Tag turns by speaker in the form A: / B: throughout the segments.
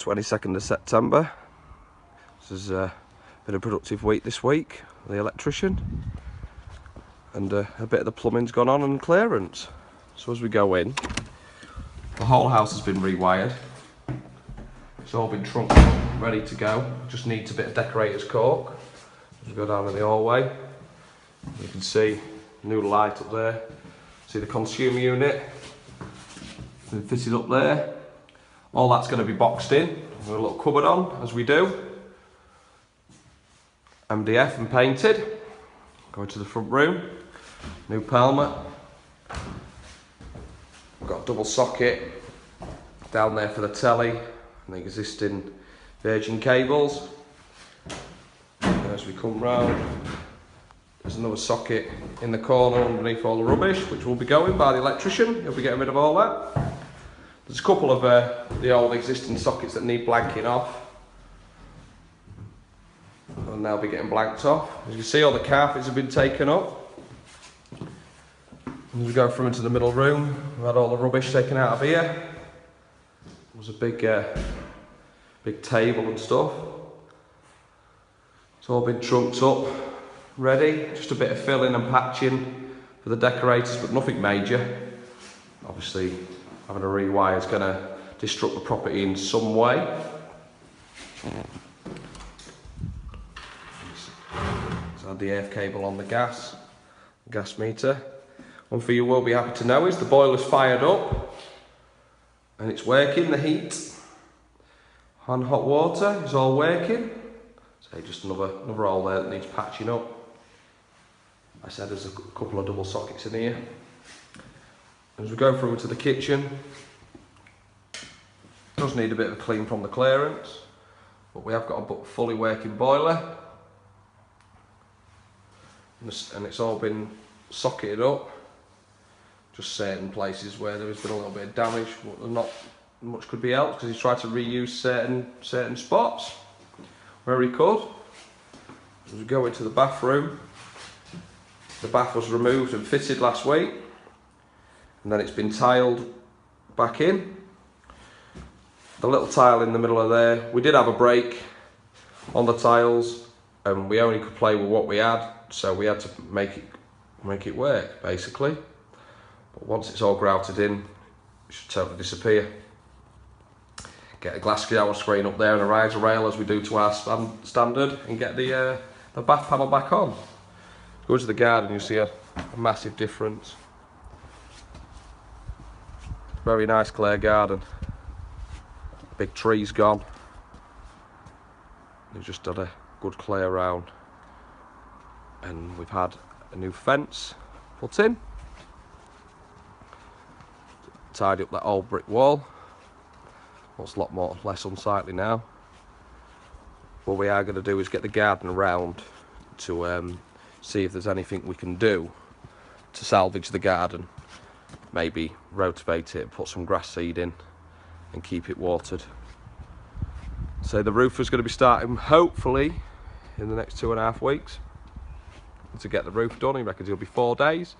A: 22nd of September. This has been a productive week this week, the electrician, and a bit of the plumbing's gone on and clearance. So as we go in, the whole house has been rewired. It's all been trunked up, ready to go. Just needs a bit of decorator's caulk. As we go down in the hallway, you can see new light up there. See the consumer unit been fitted up there. All that's going to be boxed in with a little cupboard on, as we do. MDF and painted. Going to the front room. New pelmet. We've got a double socket down there for the telly and the existing Virgin cables. And as we come round, there's another socket in the corner underneath all the rubbish, which will be going by the electrician. He'll be getting rid of all that. There's a couple of the old existing sockets that need blanking off. And they'll be getting blanked off. As you can see, all the carpets have been taken up. As we go through into the middle room, we've had all the rubbish taken out of here. There was a big table and stuff. It's all been trunked up, ready. Just a bit of filling and patching for the decorators, but nothing major. Obviously, having a rewire is going to disrupt the property in some way. So I had the AF cable on the gas meter. One thing you will be happy to know is the boiler's fired up and it's working, the heat and hot water is all working. So just another hole there that needs patching up. I said there's a couple of double sockets in here. As we go through into the kitchen, it does need a bit of a clean from the clearance, but we have got a fully working boiler, and it's all been socketed up. Just certain places where there has been a little bit of damage, but not much could be helped because he's tried to reuse certain spots where he could. As we go into the bathroom, the bath was removed and fitted last week. And then it's been tiled back in. The little tile in the middle of there, we did have a break on the tiles and we only could play with what we had, so we had to make it work basically. But once it's all grouted in, it should totally disappear. Get a glass shower screen up there and a riser rail as we do to our standard, and get the bath panel back on. Go into the garden, you see a massive difference. Very nice clear garden. Big trees gone. We've just done a good clear round. And we've had a new fence put in. Tidy up that old brick wall. Looks a lot less unsightly now. What we are going to do is get the garden around to see if there's anything we can do to salvage the garden. Maybe rotivate it, put some grass seed in and keep it watered. So the roofer is going to be starting hopefully in the next 2.5 weeks to get the roof done. He reckons it'll be 4 days.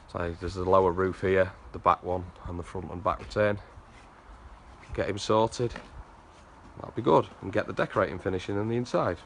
A: So there's the lower roof here, the back one and the front and back return. Get him sorted, that'll be good, and get the decorating finishing on the inside.